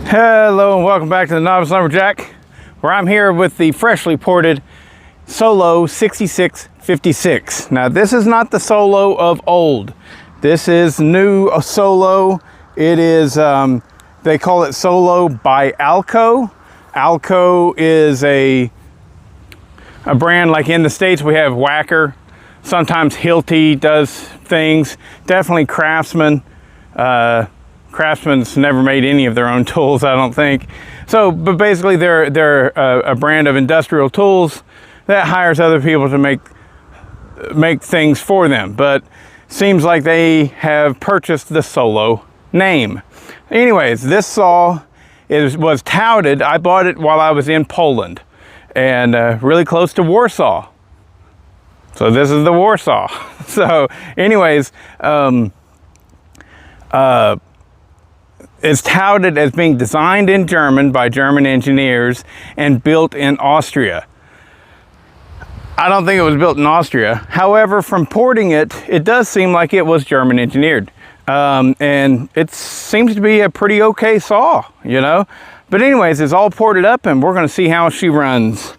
Hello and welcome back to the Novice Lumberjack, where I'm here with the freshly ported Solo 6656. Now this is not the Solo of old. This is new Solo. It is, they call it Solo by Alco. Alco is a brand, like in the States we have Wacker. Sometimes Hilti does things. Definitely Craftsman. Craftsman's never made any of their own tools, I don't think. So, but basically they're a brand of industrial tools that hires other people to make things for them. But seems like they have purchased the Solo name. Anyways, this saw was touted. I bought it while I was in Poland and really close to Warsaw. So this is the Warsaw. So anyways, it's touted as being designed in German by German engineers and built in Austria. I don't think it was built in Austria. However, from porting it, it does seem like it was German engineered. And it seems to be a pretty okay saw, you know? But anyways, it's all ported up and we're gonna see how she runs.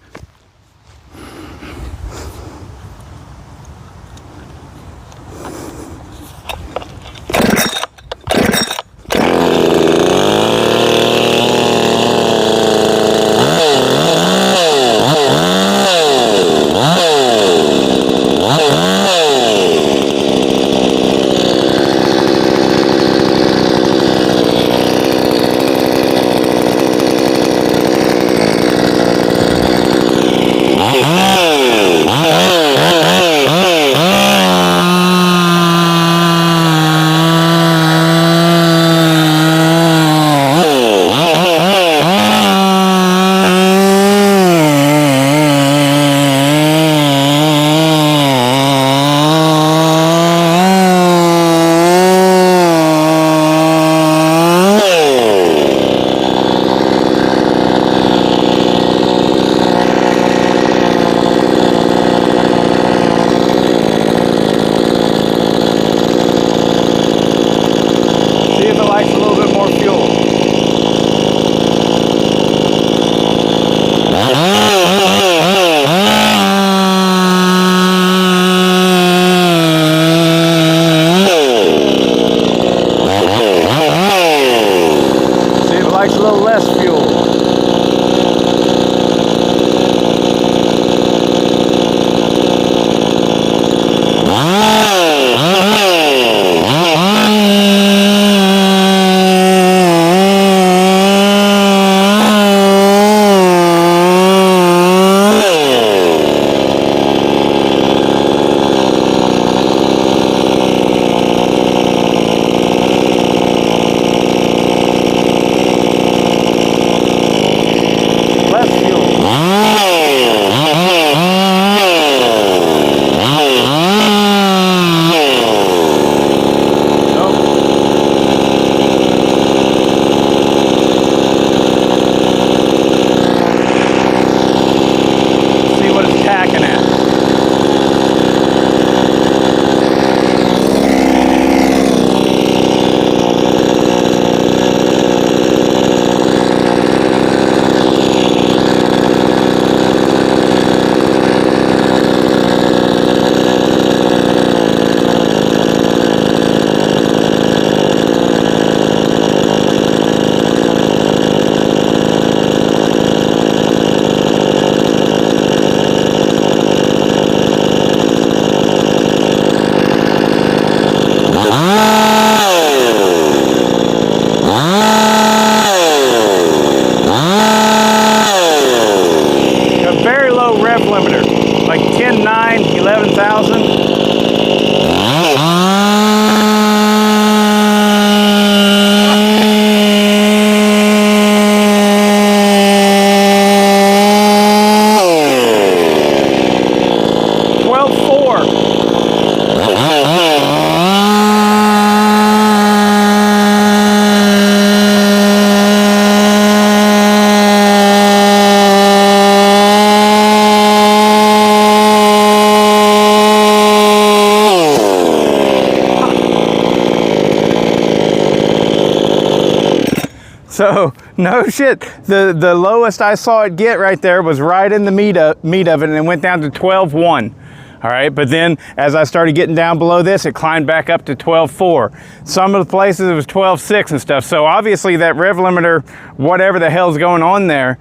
So no shit, the lowest I saw it get right there was right in the meat of it, and it went down to 12.1. All right, but then as I started getting down below this, it climbed back up to 12.4. Some of the places it was 12.6 and stuff. So obviously that rev limiter, whatever the hell's going on there,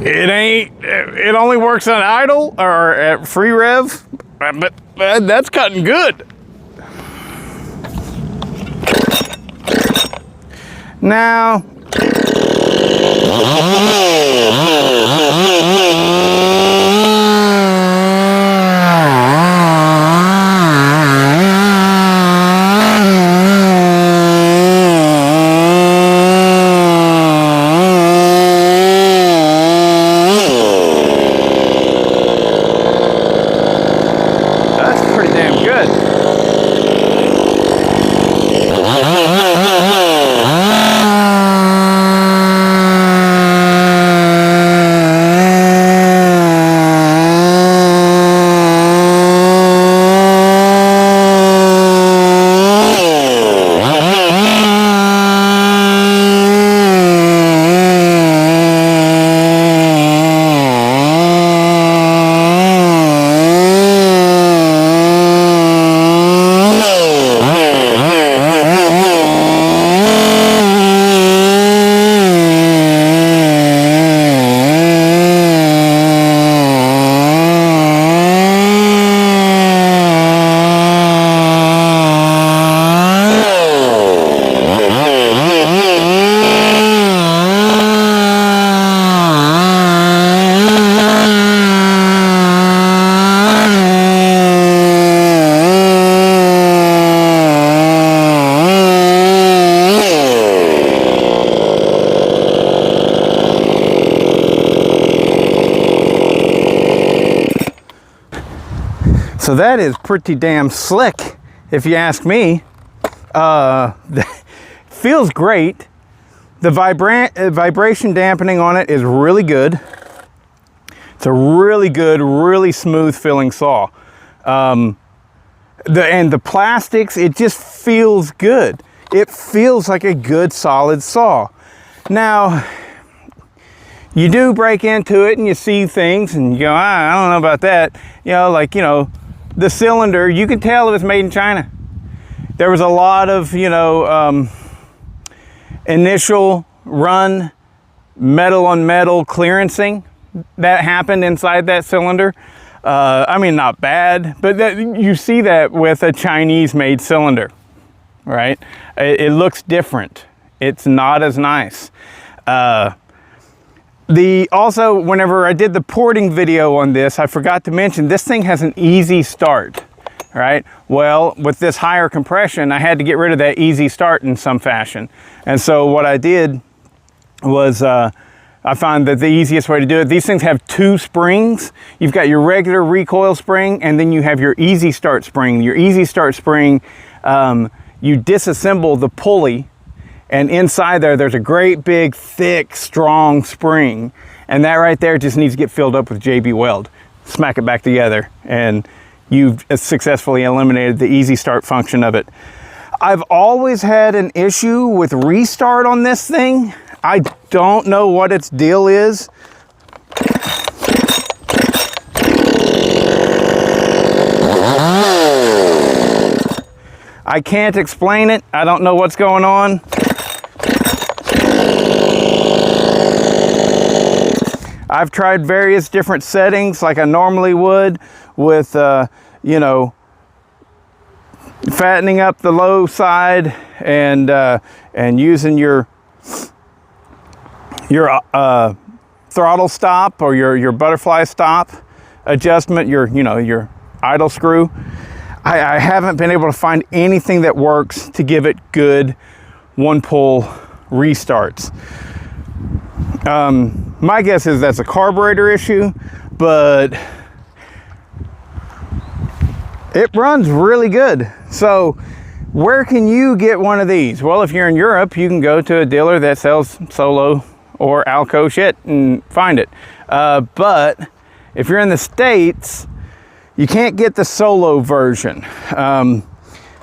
it only works on idle or at free rev, but that's cutting good. Now, that's pretty damn good. So that is pretty damn slick, if you ask me. Feels great. The vibration dampening on it is really good. It's a really good, really smooth feeling saw. And the plastics, it just feels good. It feels like a good solid saw. Now, you do break into it and you see things and you go, I don't know about that. You know, like, you know, the cylinder, you could tell it was made in China. There was a lot of, you know, initial run metal on metal clearancing that happened inside that cylinder. I mean, not bad, but you see that with a Chinese made cylinder, right? It looks different. It's not as nice. Also, whenever I did the porting video on this, I forgot to mention this thing has an easy start, right? Well, with this higher compression, I had to get rid of that easy start in some fashion. And so what I did was I found that the easiest way to do it, these things have two springs. You've got your regular recoil spring, and then you have your easy start spring. Your easy start spring, you disassemble the pulley, and inside there's a great big, thick, strong spring. And that right there just needs to get filled up with JB Weld. Smack it back together, and you've successfully eliminated the easy start function of it. I've always had an issue with restart on this thing. I don't know what its deal is. I can't explain it. I don't know what's going on. I've tried various different settings like I normally would with, you know, fattening up the low side and using your throttle stop or your butterfly stop adjustment, your idle screw. I haven't been able to find anything that works to give it good one pull restarts. My guess is that's a carburetor issue, but it runs really good. So where can you get one of these? Well, if you're in Europe, you can go to a dealer that sells Solo or Alco shit and find it. But if you're in the States, you can't get the Solo version.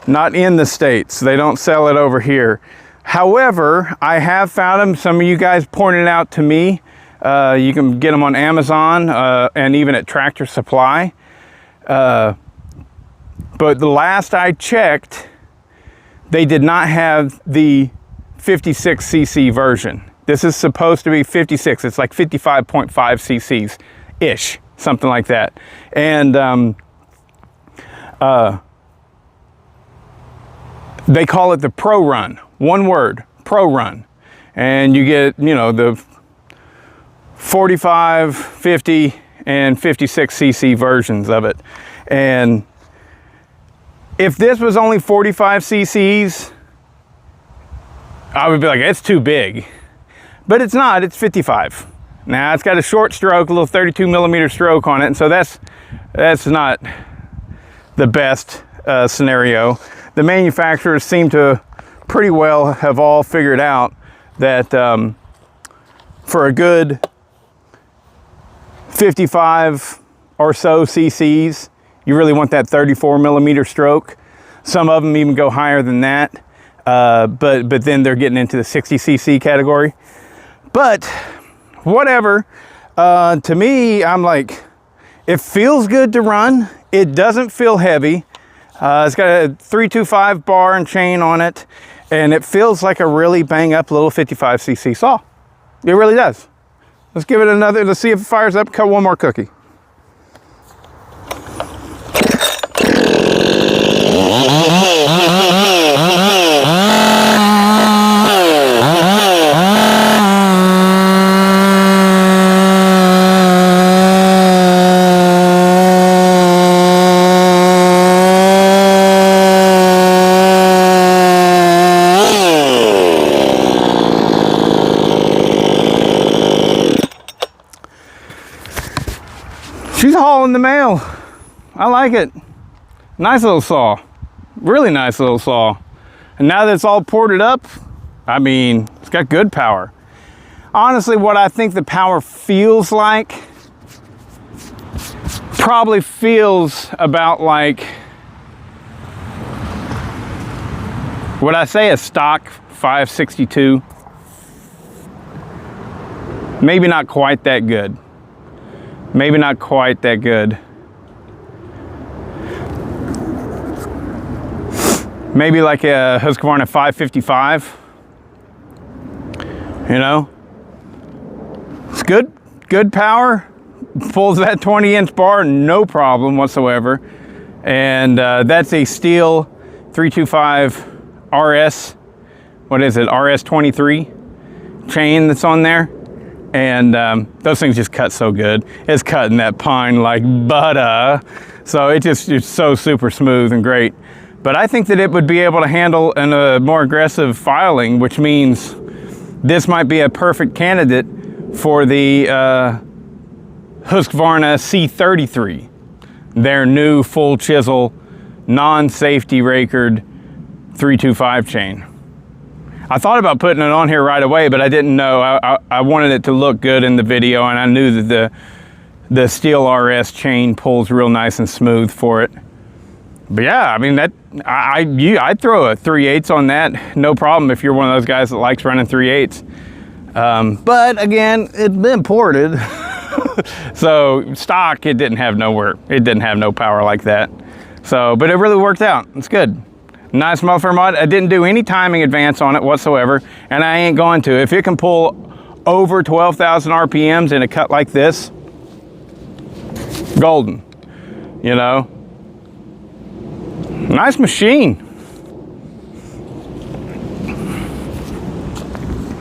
not in the States. They don't sell it over here. However, I have found them. Some of you guys pointed out to me. You can get them on Amazon and even at Tractor Supply. But the last I checked, they did not have the 56cc version. This is supposed to be 56. It's like 55.5 cc's-ish, something like that. And they call it the Pro Run. One word, Pro Run. And you get, you know, the 45, 50, and 56cc versions of it. And if this was only 45 cc's, I would be like, it's too big. But it's not, it's 55. Now, it's got a short stroke, a little 32 millimeter stroke on it, and so that's not the best scenario. The manufacturers seem to pretty well have all figured out that for a good 55 or so cc's, you really want that 34 millimeter stroke. Some of them even go higher than that, but then they're getting into the 60 cc category. But whatever, to me, I'm like, it feels good to run. It doesn't feel heavy. It's got a 325 bar and chain on it, and it feels like a really bang up little 55cc saw. It really does. Let's give it another, let's see if it fires up. Cut one more cookie. She's hauling the mail. I like it. Nice little saw. Really nice little saw. And now that it's all ported up, I mean, it's got good power. Honestly, what I think the power feels like, probably feels about like, would I say a stock 562? Maybe not quite that good. Maybe not quite that good. Maybe like a Husqvarna 555. You know? It's good power. Pulls that 20-inch bar, no problem whatsoever. And that's a Stihl 325 RS, what is it, RS23 chain that's on there. And those things just cut so good. It's cutting that pine like butter. So it's so super smooth and great. But I think that it would be able to handle a more aggressive filing, which means this might be a perfect candidate for the Husqvarna C33, their new full chisel, non-safety rakered 325 chain. I thought about putting it on here right away, but I didn't know. I wanted it to look good in the video, and I knew that the Stihl RS chain pulls real nice and smooth for it. But yeah, I mean, I'd throw a 3/8 on that, no problem, if you're one of those guys that likes running 3/8. But again, it's been ported. So stock, it didn't have no power like that. So, but it really worked out. It's good. Nice muffler mod. I didn't do any timing advance on it whatsoever, and I ain't going to. If it can pull over 12,000 RPMs in a cut like this, golden, you know. Nice machine.